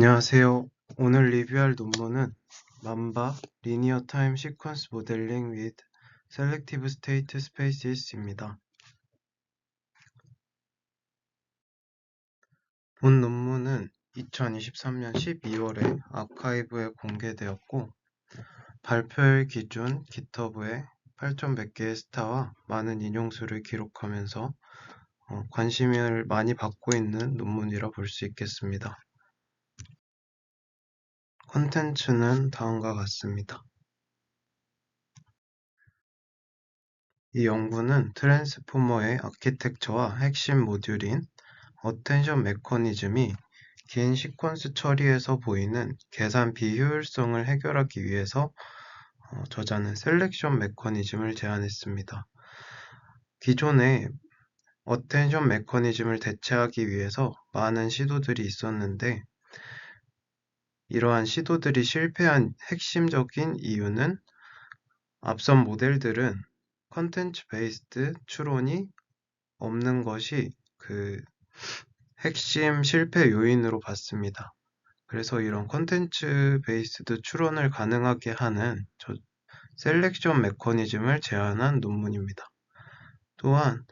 안녕하세요. 오늘 리뷰할 논문은 만바 Linear Time Sequence Modeling with Selective State Spaces입니다. 본 논문은 2023년 12월에 아카이브에 공개되었고 발표일 기준 GitHub에 8,100 개의 스타와 많은 인용수를 기록하면서 관심을 많이 받고 있는 논문이라 볼 수 있겠습니다. 콘텐츠는 다음과 같습니다. 이 연구는 트랜스포머의 아키텍처와 핵심 모듈인 어텐션 메커니즘이 긴 시퀀스 처리에서 보이는 계산 비효율성을 해결하기 위해서 저자는 셀렉션 메커니즘을 제안했습니다. 기존에 어텐션 메커니즘을 대체하기 위해서 많은 시도들이 있었는데 이러한 시도들이 실패한 핵심적인 이유는 앞선 모델들은 컨텐츠 베이스드 추론이 없는 것이 그 핵심 실패 요인으로 봤습니다. 그래서 이런 컨텐츠 베이스드 추론을 가능하게 하는 셀렉션 메커니즘을 제안한 논문입니다. 또한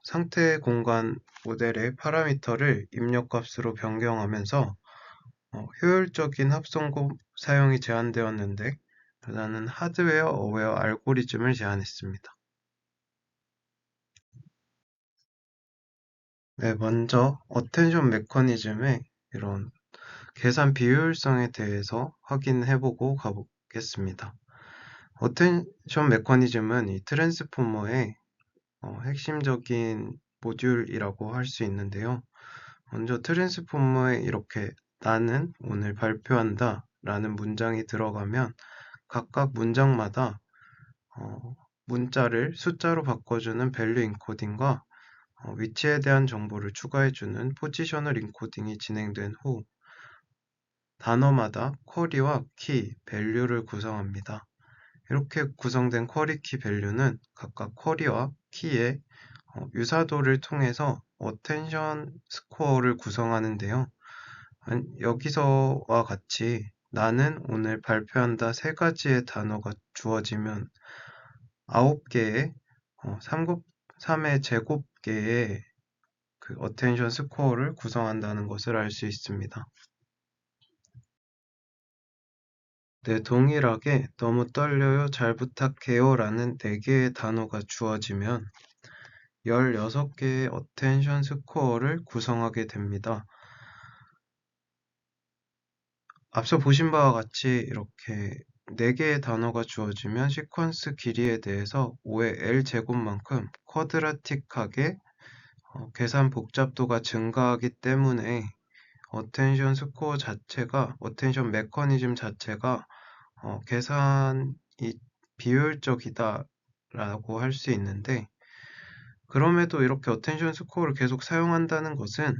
상태 공간 모델의 파라미터를 입력값으로 변경하면서 효율적인 합성곱 사용이 제한되었는데 저자는 하드웨어 어웨어 알고리즘을 제안했습니다. 네, 먼저 어텐션 메커니즘의 이런 계산 비효율성에 대해서 확인해보고 가보겠습니다. 어텐션 메커니즘은 이 트랜스포머의 핵심적인 모듈이라고 할 수 있는데요. 먼저 트랜스포머에 이렇게 나는 오늘 발표한다 라는 문장이 들어가면 각각 문장마다 문자를 숫자로 바꿔주는 밸류 인코딩과 위치에 대한 정보를 추가해주는 포지셔널 인코딩이 진행된 후 단어마다 쿼리와 키, 밸류를 구성합니다. 이렇게 구성된 쿼리 키 밸류는 각각 쿼리와 키의 유사도를 통해서 어텐션 스코어를 구성하는데요. 여기서와 같이 나는 오늘 발표한다 세 가지의 단어가 주어지면 9개의 3의 제곱개의 그 어텐션 스코어를 구성한다는 것을 알 수 있습니다. 네, 동일하게 너무 떨려요, 잘 부탁해요 라는 4개의 단어가 주어지면 16개의 어텐션 스코어를 구성하게 됩니다. 앞서 보신 바와 같이 이렇게 4개의 단어가 주어지면 시퀀스 길이에 대해서 5의 L제곱만큼 쿼드라틱하게 계산 복잡도가 증가하기 때문에 어텐션 스코어 자체가, 어텐션 메커니즘 자체가 계산이 비효율적이다 라고 할 수 있는데 그럼에도 이렇게 어텐션 스코어를 계속 사용한다는 것은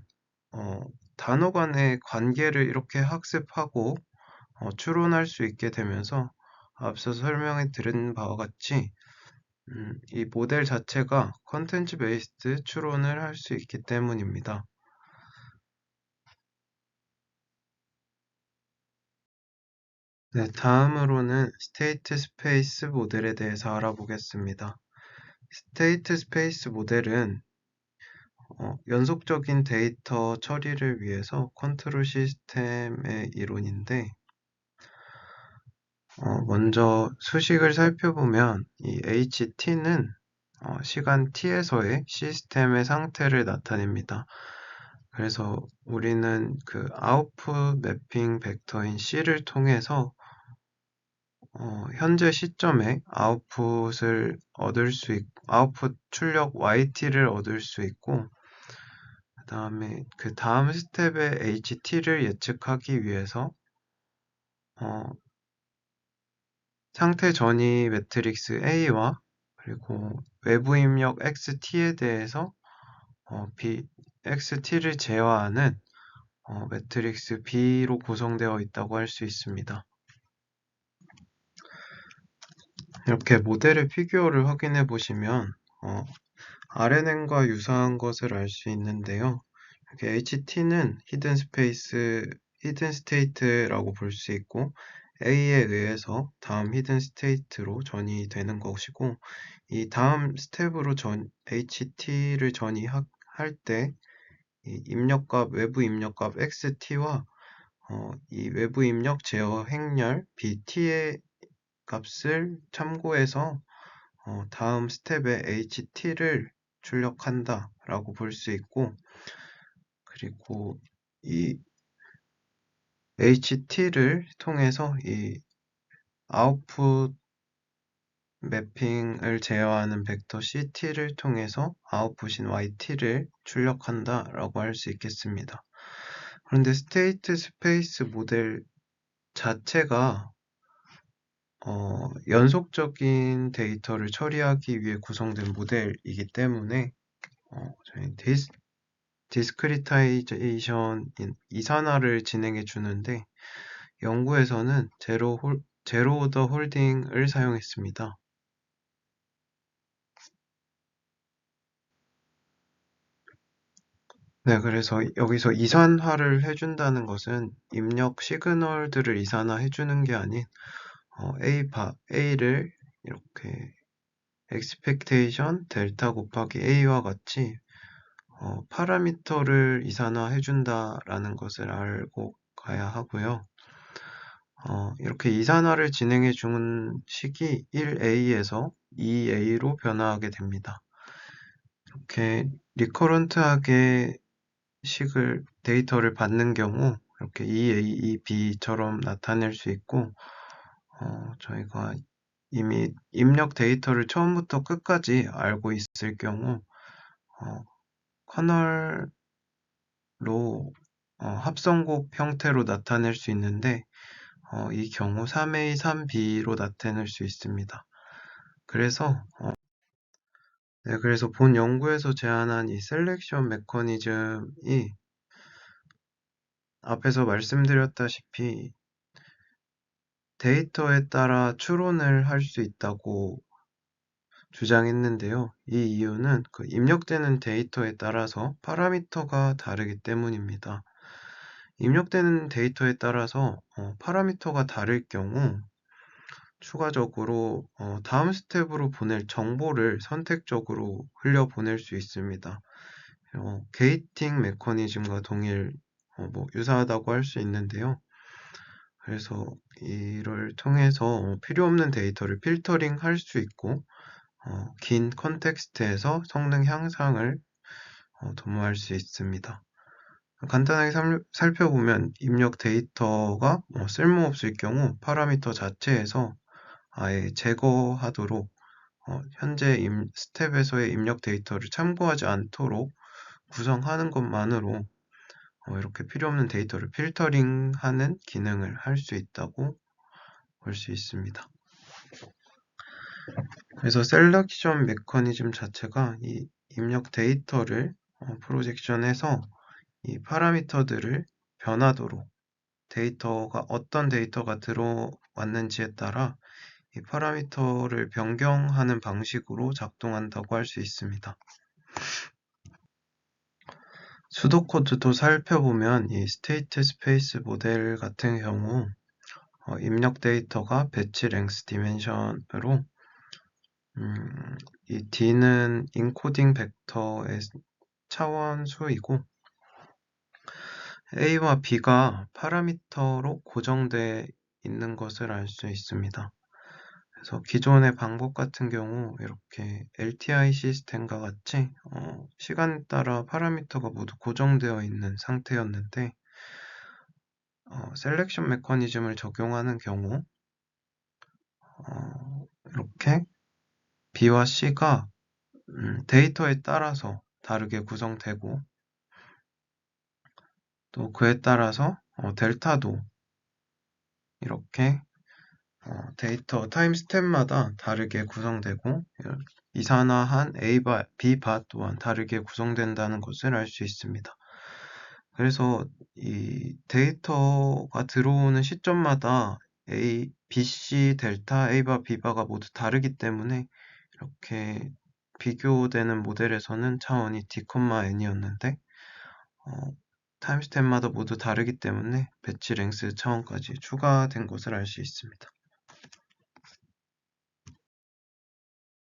단어 간의 관계를 이렇게 학습하고 추론할 수 있게 되면서 앞서 설명해 드린 바와 같이 이 모델 자체가 컨텐츠 베이스드 추론을 할 수 있기 때문입니다. 네, 다음으로는 스테이트 스페이스 모델에 대해서 알아보겠습니다. 스테이트 스페이스 모델은 연속적인 데이터 처리를 위해서 컨트롤 시스템의 이론인데 먼저 수식을 살펴보면 이 HT는 시간 t에서의 시스템의 상태를 나타냅니다. 그래서 우리는 그 아웃풋 매핑 벡터인 C를 통해서 현재 시점에 아웃풋을 얻을 수 있고, 아웃풋 출력 YT를 얻을 수 있고, 그 다음에 그 다음 스텝의 HT를 예측하기 위해서 상태 전이 매트릭스 A와 그리고 외부 입력 XT에 대해서 XT를 제어하는 매트릭스 B로 구성되어 있다고 할 수 있습니다. 이렇게 모델의 피규어를 확인해 보시면 RNN과 유사한 것을 알 수 있는데요. 이렇게 HT는 히든 스페이스인 히든 스테이트라고 볼 수 있고 A에 의해서 다음 히든 스테이트로 전이 되는 것이고 이 다음 스텝으로 HT를 전이할 때 이 입력값, 외부 입력값 XT와 이 외부 입력 제어 행렬 BT의 값을 참고해서 다음 스텝에 HT를 출력한다 라고 볼 수 있고 그리고 이 HT를 통해서 이 아웃풋 매핑을 제어하는 벡터 CT를 통해서 아웃풋인 YT를 출력한다 라고 할 수 있겠습니다. 그런데 스테이트 스페이스 모델 자체가 연속적인 데이터를 처리하기 위해 구성된 모델이기 때문에 저희 디스크리타이제이션 이산화를 진행해 주는데 연구에서는 제로 오더 홀딩을 사용했습니다. 네, 그래서 여기서 이산화를 해준다는 것은 입력 시그널들을 이산화해 주는 게 아닌 A를 이렇게 expectation 델타 곱하기 A와 같이 파라미터를 이산화해 준다라는 것을 알고 가야 하고요. 이렇게 이산화를 진행해 준 식이 1A에서 2A로 변화하게 됩니다. 이렇게 리커런트하게 데이터를 받는 경우 이렇게 2A, 2B처럼 나타낼 수 있고 저희가 이미 입력 데이터를 처음부터 끝까지 알고 있을 경우 커널로 합성곡 형태로 나타낼 수 있는데 이 경우 3A, 3B로 나타낼 수 있습니다. 그래서 본 연구에서 제안한 이 셀렉션 메커니즘이 앞에서 말씀드렸다시피 데이터에 따라 추론을 할 수 있다고 주장했는데요. 이 이유는 그 입력되는 데이터에 따라서 파라미터가 다르기 때문입니다. 입력되는 데이터에 따라서 파라미터가 다를 경우 추가적으로 다음 스텝으로 보낼 정보를 선택적으로 흘려보낼 수 있습니다. 게이팅 메커니즘과 유사하다고 할 수 있는데요. 그래서 이를 통해서 필요 없는 데이터를 필터링 할 수 있고 긴 컨텍스트에서 성능 향상을 도모할 수 있습니다. 간단하게 살펴보면 입력 데이터가 쓸모없을 경우 파라미터 자체에서 아예 제거하도록 현재 스텝에서의 입력 데이터를 참고하지 않도록 구성하는 것만으로 이렇게 필요 없는 데이터를 필터링하는 기능을 할 수 있다고 볼 수 있습니다. 그래서 셀렉션 메커니즘 자체가 이 입력 데이터를 프로젝션해서 이 파라미터들을 변하도록 어떤 데이터가 들어왔는지에 따라 이 파라미터를 변경하는 방식으로 작동한다고 할 수 있습니다. 수도코드도 살펴보면 이 스테이트 스페이스 모델 같은 경우 입력 데이터가 배치 랭스 디멘션으로 이 D는 인코딩 벡터의 차원수이고 A와 B가 파라미터로 고정되어 있는 것을 알 수 있습니다. 그래서 기존의 방법 같은 경우 이렇게 LTI 시스템과 같이 시간에 따라 파라미터가 모두 고정되어 있는 상태였는데 셀렉션 메커니즘을 적용하는 경우 이렇게 B와 C가 데이터에 따라서 다르게 구성되고 또 그에 따라서 델타도 이렇게 데이터 타임 스텝마다 다르게 구성되고 이산화한 B바 또한 다르게 구성된다는 것을 알 수 있습니다. 그래서 이 데이터가 들어오는 시점마다 BC, 델타, A바, B바가 모두 다르기 때문에 이렇게 비교되는 모델에서는 차원이 D, N이었는데 타임스탬마다 모두 다르기 때문에 배치 랭스 차원까지 추가된 것을 알 수 있습니다.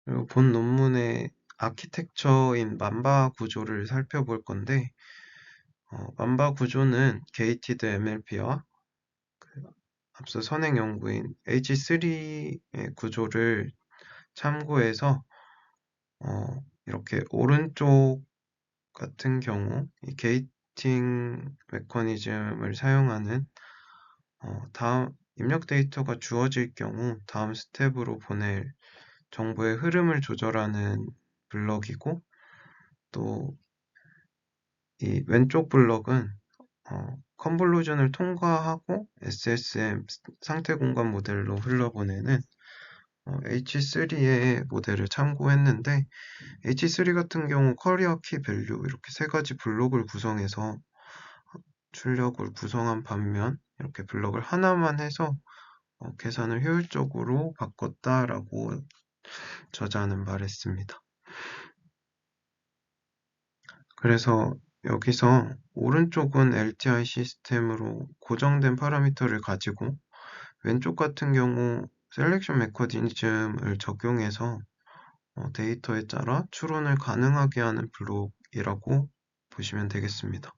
그리고 본 논문의 아키텍처인 만바 구조를 살펴볼 건데, 만바 구조는 게이티드 MLP와 앞서 선행 연구인 H3의 구조를 참고해서 이렇게 오른쪽 같은 경우 이 게이팅 메커니즘을 사용하는 다음 입력 데이터가 주어질 경우 다음 스텝으로 보낼 정보의 흐름을 조절하는 블럭이고, 또 이 왼쪽 블럭은 컨볼루션을 통과하고 SSM 상태 공간 모델로 흘러보내는 H3의 모델을 참고했는데, H3 같은 경우 커리어 키 밸류 이렇게 세 가지 블록을 구성해서 출력을 구성한 반면 이렇게 블럭을 하나만 해서 계산을 효율적으로 바꿨다라고 저자는 말했습니다. 그래서 여기서 오른쪽은 LTI 시스템으로 고정된 파라미터를 가지고 왼쪽 같은 경우 셀렉션 메커니즘을 적용해서 데이터에 따라 추론을 가능하게 하는 블록이라고 보시면 되겠습니다.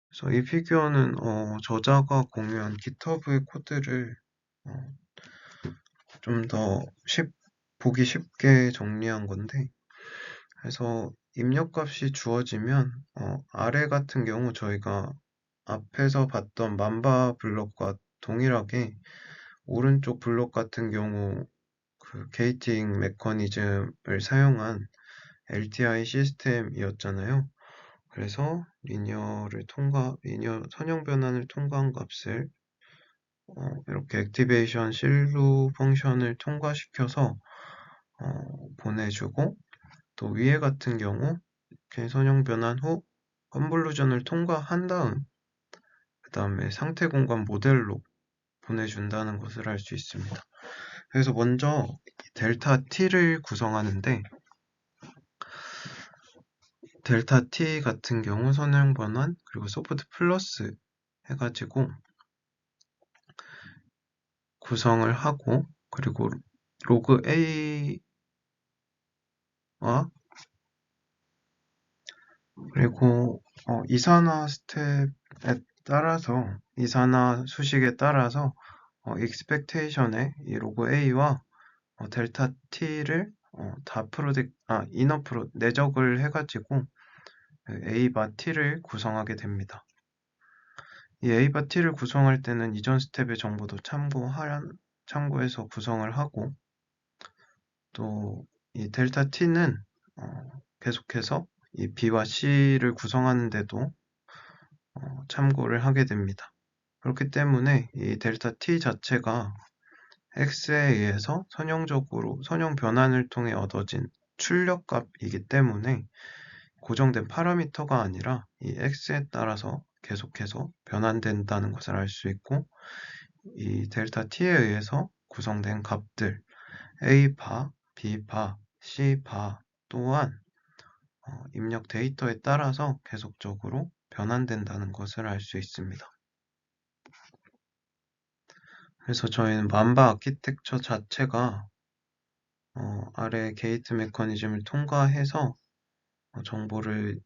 그래서 이 피규어는 저자가 공유한 GitHub의 코드를 좀 더 보기 쉽게 정리한 건데, 그래서 입력값이 주어지면 아래 같은 경우 저희가 앞에서 봤던 만바 블록과 동일하게 오른쪽 블록 같은 경우 그 게이팅 메커니즘을 사용한 LTI 시스템이었잖아요. 그래서 리니어 선형 변환을 통과한 값을 이렇게 액티베이션 실루 펑션을 통과시켜서 보내주고, 또 위에 같은 경우 이렇게 선형 변환 후 컨볼루션을 통과한 다음 그 다음에 상태 공간 모델로 보내준다는 것을 알 수 있습니다. 그래서 먼저 델타 t를 구성하는데, 델타 t 같은 경우 선형 변환 그리고 소프트 플러스 해가지고 구성을 하고, 그리고 로그 A와 그리고 이산화 스텝에 따라서 이산화 수식에 따라서 expectation의 이 로그 A와 델타 T를 내적을 해가지고 A 바 T를 구성하게 됩니다. 이 A 바 T를 구성할 때는 이전 스텝의 정보도 참고해서 구성을 하고, 또 이 델타 T는 계속해서 이 B와 C를 구성하는데도 참고를 하게 됩니다. 그렇기 때문에 이 델타 T 자체가 X에 의해서 선형 변환을 통해 얻어진 출력값이기 때문에 고정된 파라미터가 아니라 이 X에 따라서 계속해서 변환된다는 것을 알 수 있고, 이 델타 T에 의해서 구성된 값들 A바, B바, C바 또한 입력 데이터에 따라서 계속적으로 변환된다는 것을 알 수 있습니다. 그래서 저희는 만바 아키텍처 자체가 아래 게이트 메커니즘을 통과해서 정보를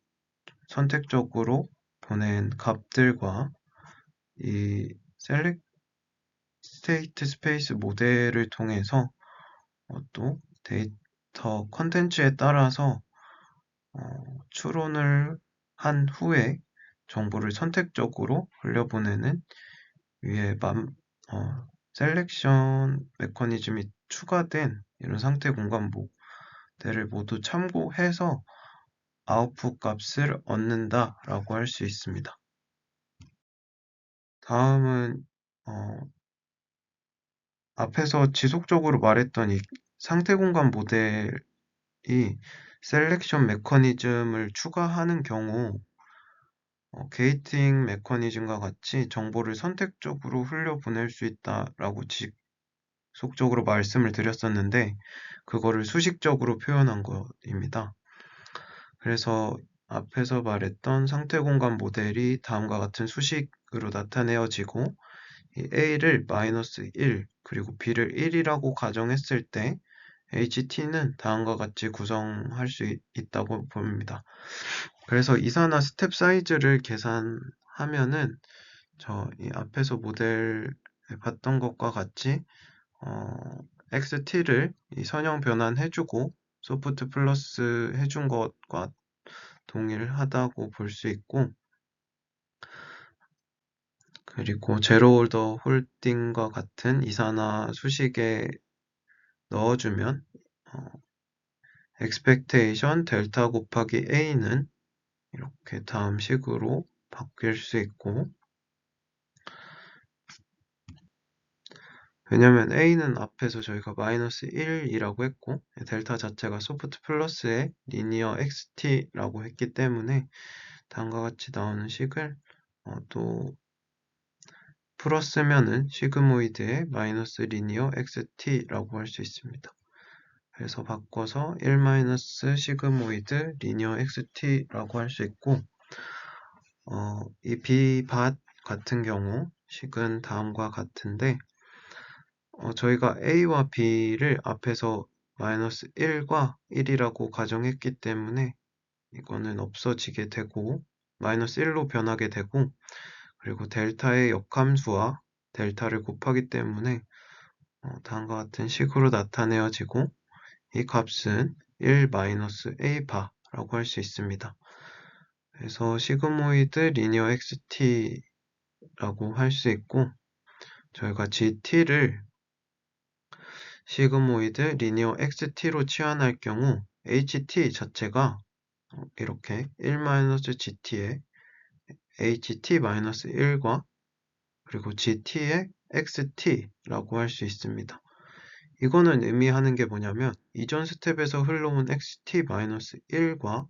선택적으로 보낸 값들과 이 셀렉 스테이트 스페이스 모델을 통해서 또 데이터 컨텐츠에 따라서 추론을 한 후에 정보를 선택적으로 흘려보내는 위에 셀렉션 메커니즘이 추가된 이런 상태 공간 모델을 모두 참고해서 아웃풋 값을 얻는다라고 할 수 있습니다. 다음은 앞에서 지속적으로 말했던 이 상태 공간 모델이 셀렉션 메커니즘을 추가하는 경우 게이팅 메커니즘과 같이 정보를 선택적으로 흘려보낼 수 있다라고 지속적으로 말씀을 드렸었는데, 그거를 수식적으로 표현한 것입니다. 그래서 앞에서 말했던 상태 공간 모델이 다음과 같은 수식으로 나타내어지고 이 A를 -1 그리고 B를 1이라고 가정했을 때 HT는 다음과 같이 구성할 수 있다고 봅니다. 그래서 이산화 스텝 사이즈를 계산하면은 이 앞에서 모델에 봤던 것과 같이 XT를 이 선형 변환해주고 소프트 플러스 해준 것과 동일하다고 볼 수 있고, 그리고 제로 올더 홀딩과 같은 이산화 수식에 넣어주면 expectation 델타 곱하기 A는 이렇게 다음 식으로 바뀔 수 있고, 왜냐면 A는 앞에서 저희가 -1이라고 했고 델타 자체가 소프트 플러스의 리니어 XT라고 했기 때문에 다음과 같이 나오는 식을 또 풀었으면은 시그모이드의 마이너스 리니어 XT라고 할 수 있습니다. 그래서 바꿔서 1 시그모이드 리니어 XT라고 할 수 있고, 이 B밭 같은 경우 식은 다음과 같은데, 저희가 A와 B를 앞에서 -1과 1이라고 가정했기 때문에 이거는 없어지게 되고 -1로 변하게 되고, 그리고 델타의 역함수와 델타를 곱하기 때문에 다음과 같은 식으로 나타내어지고, 이 값은 1 -a바라고 할 수 있습니다. 그래서 시그모이드 리니어 xt라고 할 수 있고, 저희가 gt를 시그모이드 리니어 xt로 치환할 경우 ht 자체가 이렇게 1-gt의 ht-1과 그리고 gt의 xt라고 할 수 있습니다. 이거는 의미하는 게 뭐냐면 이전 스텝에서 흘러온 xt-1과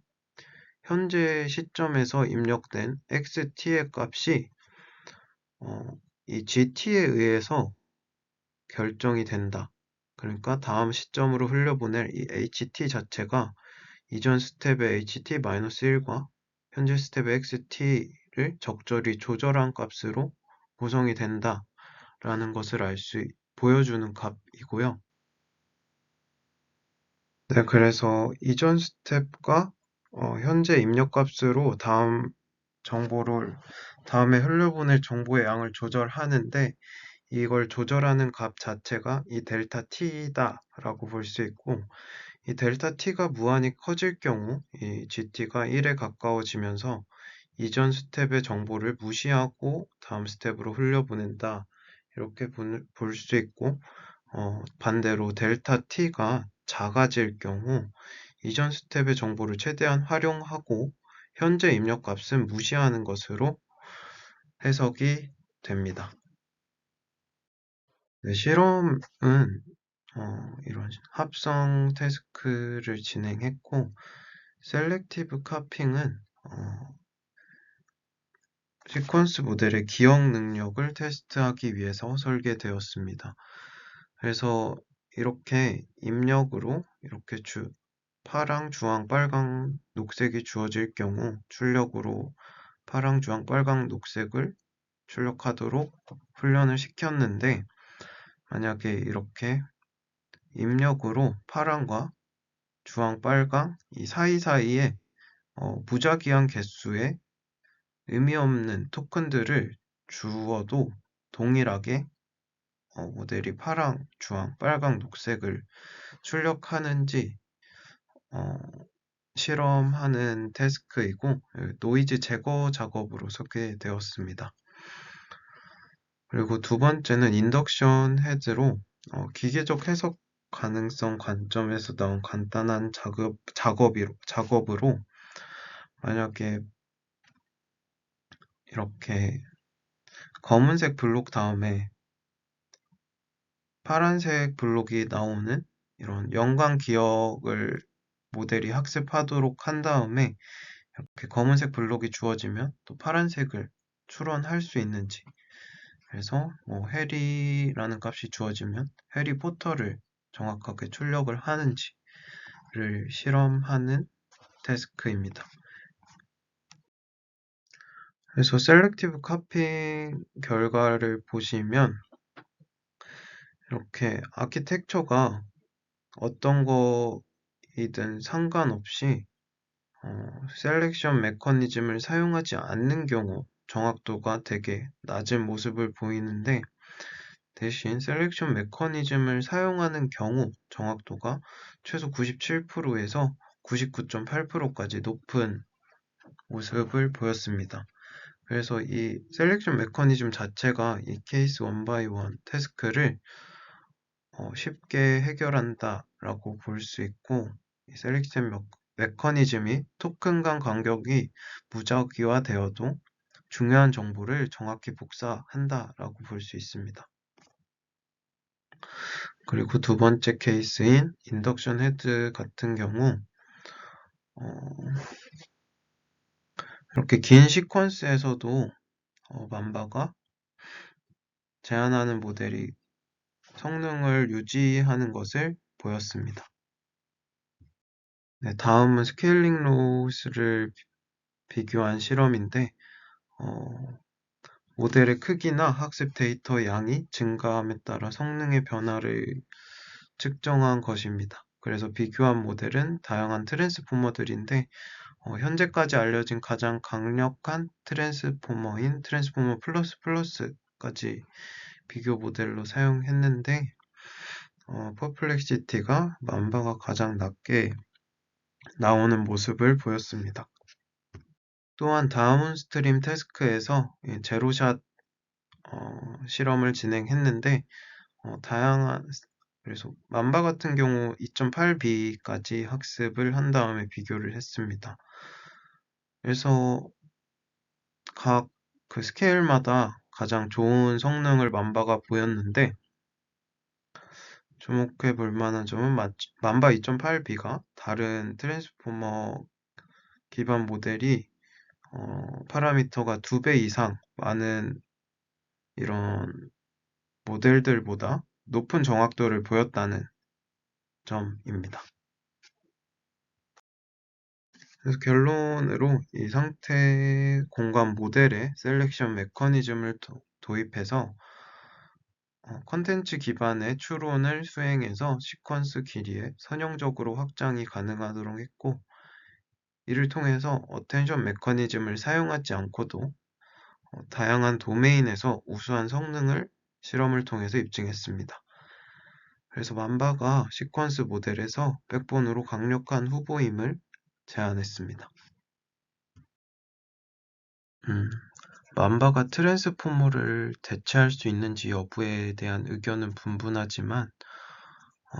현재 시점에서 입력된 xt의 값이 이 gt에 의해서 결정이 된다. 그러니까 다음 시점으로 흘려보낼 이 ht 자체가 이전 스텝의 ht-1과 현재 스텝의 xt를 적절히 조절한 값으로 구성이 된다라는 것을 보여주는 값이고요. 네, 그래서 이전 스텝과 현재 입력값으로 다음에 흘려보낼 정보의 양을 조절하는데, 이걸 조절하는 값 자체가 이 델타 t다라고 볼 수 있고, 이 델타 t가 무한히 커질 경우 이 gt가 1에 가까워지면서 이전 스텝의 정보를 무시하고 다음 스텝으로 흘려보낸다, 이렇게 볼 수 있고, 반대로 델타 t가 작아질 경우 이전 스텝의 정보를 최대한 활용하고 현재 입력값은 무시하는 것으로 해석이 됩니다. 네, 실험은 이런 합성 태스크를 진행했고, 셀렉티브 카핑은 시퀀스 모델의 기억 능력을 테스트하기 위해서 설계되었습니다. 그래서 이렇게 입력으로 이렇게 파랑, 주황, 빨강, 녹색이 주어질 경우 출력으로 파랑, 주황, 빨강, 녹색을 출력하도록 훈련을 시켰는데, 만약에 이렇게 입력으로 파랑과 주황, 빨강 이 사이사이에 무작위한 개수의 의미 없는 토큰들을 주어도 동일하게 모델이 파랑, 주황, 빨강, 녹색을 출력하는지 실험하는 태스크이고, 노이즈 제거 작업으로 소개되었습니다. 그리고 두 번째는 인덕션 헤드로 기계적 해석 가능성 관점에서 나온 간단한 작업으로 만약에 이렇게 검은색 블록 다음에 파란색 블록이 나오는 이런 연관 기억을 모델이 학습하도록 한 다음에 이렇게 검은색 블록이 주어지면 또 파란색을 추론할 수 있는지, 그래서 해리라는 값이 주어지면 해리포터를 정확하게 출력을 하는지를 실험하는 태스크입니다. 그래서 셀렉티브 카핑 결과를 보시면 이렇게 아키텍처가 어떤 거이든 상관없이 셀렉션 메커니즘을 사용하지 않는 경우 정확도가 되게 낮은 모습을 보이는데, 대신 셀렉션 메커니즘을 사용하는 경우 정확도가 최소 97%에서 99.8%까지 높은 모습을 보였습니다. 그래서 이 셀렉션 메커니즘 자체가 이 케이스 원 바이 원 태스크를 쉽게 해결한다라고 볼 수 있고, 이 셀렉션 메커니즘이 토큰 간 간격이 무작위화되어도 중요한 정보를 정확히 복사한다라고 볼 수 있습니다. 그리고 두 번째 케이스인 인덕션 헤드 같은 경우 이렇게 긴 시퀀스에서도 만바가 제한하는 모델이 성능을 유지하는 것을 보였습니다. 네, 다음은 스케일링 로스를 비교한 실험인데 모델의 크기나 학습 데이터 양이 증가함에 따라 성능의 변화를 측정한 것입니다. 그래서 비교한 모델은 다양한 트랜스포머들인데 현재까지 알려진 가장 강력한 트랜스포머인 트랜스포머 플러스 플러스까지 비교 모델로 사용했는데 퍼플렉시티가 만바가 가장 낮게 나오는 모습을 보였습니다. 또한 다운스트림 태스크에서 제로샷 실험을 진행했는데 다양한 그래서 만바 같은 경우 2.8B까지 학습을 한 다음에 비교를 했습니다. 그래서 각 그 스케일마다 가장 좋은 성능을 만바가 보였는데, 주목해 볼 만한 점은 만바 2.8B가 다른 트랜스포머 기반 모델이 파라미터가 2배 이상 많은 이런 모델들보다 높은 정확도를 보였다는 점입니다. 그래서 결론으로 이 상태 공간 모델의 셀렉션 메커니즘을 도입해서 컨텐츠 기반의 추론을 수행해서 시퀀스 길이에 선형적으로 확장이 가능하도록 했고, 이를 통해서 어텐션 메커니즘을 사용하지 않고도 다양한 도메인에서 우수한 성능을 실험을 통해서 입증했습니다. 그래서 만바가 시퀀스 모델에서 백본으로 강력한 후보임을 제안했습니다. 만바가 트랜스포머를 대체할 수 있는지 여부에 대한 의견은 분분하지만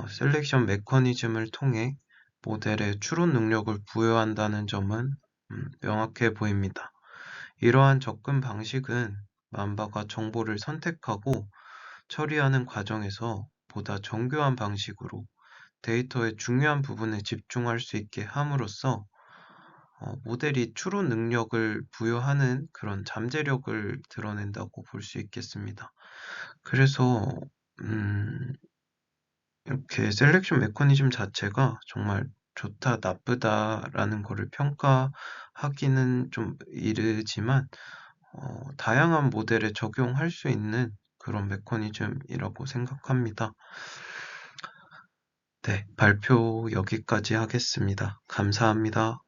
셀렉션 메커니즘을 통해 모델에 추론 능력을 부여한다는 점은 명확해 보입니다. 이러한 접근 방식은 만바가 정보를 선택하고 처리하는 과정에서 보다 정교한 방식으로 데이터의 중요한 부분에 집중할 수 있게 함으로써 모델이 추론 능력을 부여하는 그런 잠재력을 드러낸다고 볼 수 있겠습니다. 그래서 이렇게 셀렉션 메커니즘 자체가 정말 좋다, 나쁘다라는 것을 평가하기는 좀 이르지만 다양한 모델에 적용할 수 있는 그런 메커니즘이라고 생각합니다. 네, 발표 여기까지 하겠습니다. 감사합니다.